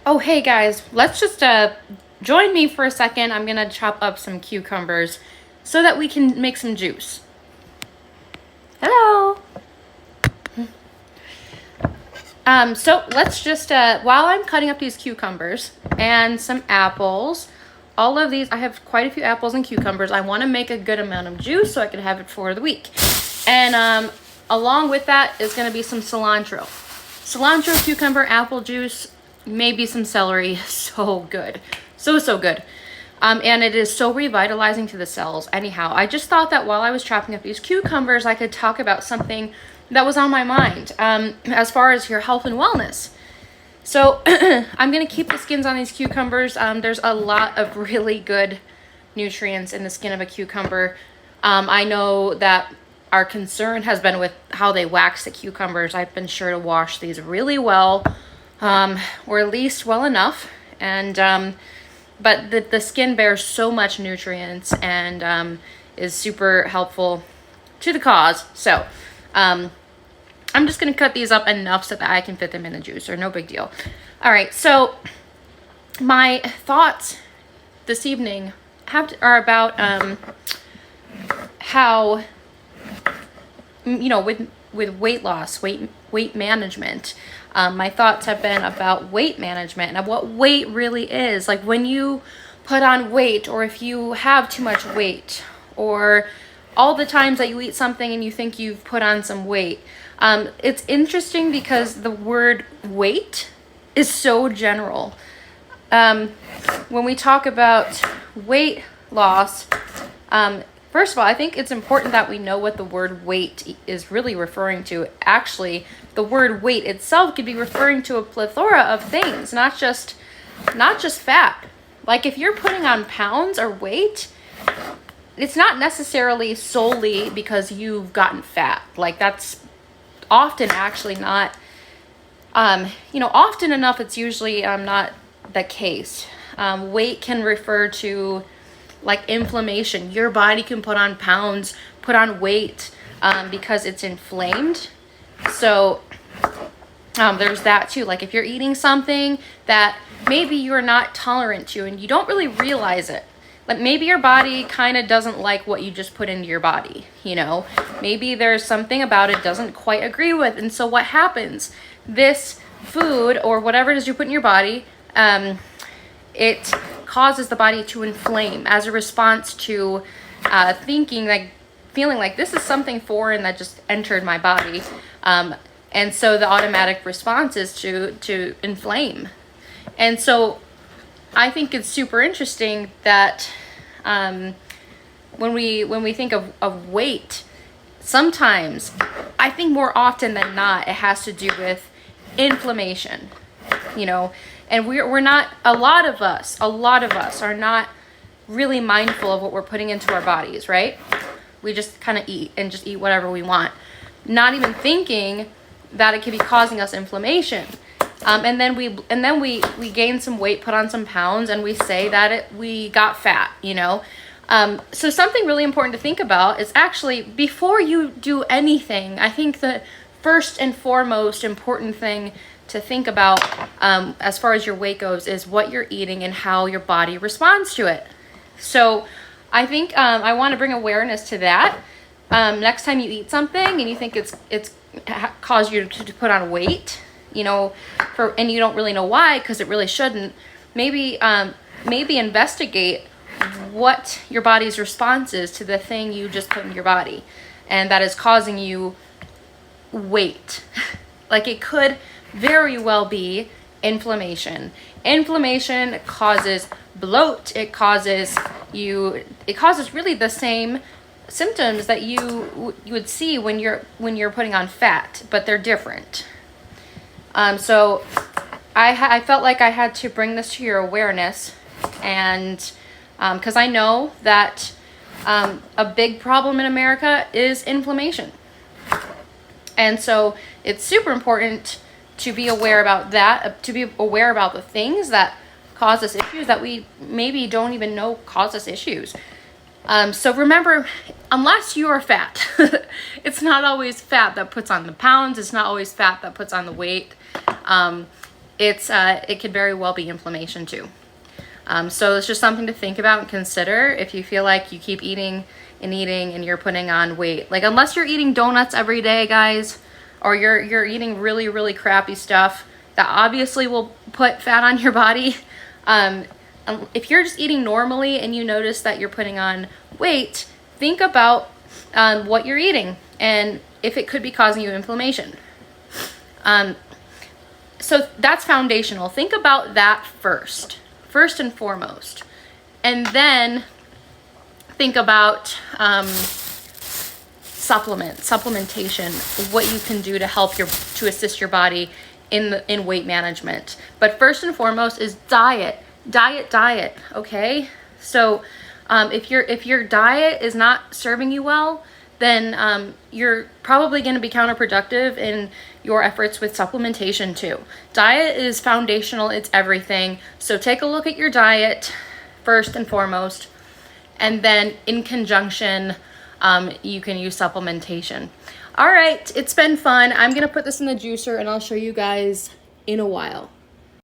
Oh, hey guys, let's just join me for a second. I'm gonna chop up some cucumbers so that we can make some juice. Hello. So let's just, while I'm cutting up these cucumbers and some apples, all of these, I have quite a few apples and cucumbers. I want to make a good amount of juice so I can have it for the week. And along with that is going to be some cilantro. Cilantro, cucumber, apple juice, maybe some celery. So good. So good. And it is so revitalizing to the cells. Anyhow, I just thought that while I was chopping up these cucumbers, I could talk about something that was on my mind as far as your health and wellness. So I'm going to keep the skins on these cucumbers. There's a lot of really good nutrients in the skin of a cucumber. I know that our concern has been with how they wax the cucumbers. I've been sure to wash these really well, or at least well enough. And but the skin bears so much nutrients and is super helpful to the cause. So I'm just going to cut these up enough so that I can fit them in the juicer. No big deal. All right, so my thoughts this evening are about how, with weight loss, weight management. My thoughts have been about weight management and what weight really is. Like when you put on weight, or if you have too much weight, or all the times that you eat something and you think you've put on some weight. It's interesting because the word weight is so general. When we talk about weight loss, first of all, I think it's important that we know what the word weight is really referring to. Actually, the word weight itself could be referring to a plethora of things, not just fat. Like if you're putting on pounds or weight, it's not necessarily solely because you've gotten fat. Like that's often actually not, often enough it's usually not the case. Weight can refer to like inflammation. Your body can put on pounds, put on weight because it's inflamed. So there's that too. Like if you're eating something that maybe you're not tolerant to and you don't really realize it. Like maybe your body kind of doesn't like what you just put into your body, Maybe there's something about it doesn't quite agree with. And so what happens? This food or whatever it is you put in your body, it causes the body to inflame as a response to feeling like this is something foreign that just entered my body. And so the automatic response is to inflame. And so I think it's super interesting that when we think of weight, sometimes, I think more often than not, it has to do with inflammation, and we're not, a lot of us are not really mindful of what we're putting into our bodies, right? We just kind of eat whatever we want, not even thinking that it could be causing us inflammation. And then we gain some weight, put on some pounds, and we say that we got fat, So something really important to think about is actually before you do anything, I think the first and foremost important thing to think about as far as your weight goes is what you're eating and how your body responds to it. So I think I want to bring awareness to that. Next time you eat something and you think it's caused you to put on weight, and you don't really know why, because it really shouldn't, maybe investigate what your body's response is to the thing you just put in your body, and that is causing you weight. Like it could very well be inflammation. Inflammation causes bloat. It causes really the same symptoms that you would see when you're putting on fat, but they're different. So I felt like I had to bring this to your awareness, and because I know that a big problem in America is inflammation. And so it's super important to be aware about that, to be aware about the things that cause us issues that we maybe don't even know cause us issues. So remember, unless you are fat, it's not always fat that puts on the pounds. It's not always fat that puts on the weight. it could very well be inflammation too. So it's just something to think about and consider if you feel like you keep eating and you're putting on weight. Like, unless you're eating donuts every day, guys, or you're eating really, really crappy stuff that obviously will put fat on your body. If you're just eating normally and you notice that you're putting on weight, think about what you're eating and if it could be causing you inflammation. So that's foundational. Think about that first and foremost. And then think about supplementation, what you can do to help to assist your body in weight management. But first and foremost is diet, okay? So if your diet is not serving you well, then you're probably going to be counterproductive in your efforts with supplementation too. Diet is foundational, it's everything. So take a look at your diet first and foremost, and then in conjunction, you can use supplementation. All right, it's been fun. I'm going to put this in the juicer and I'll show you guys in a while.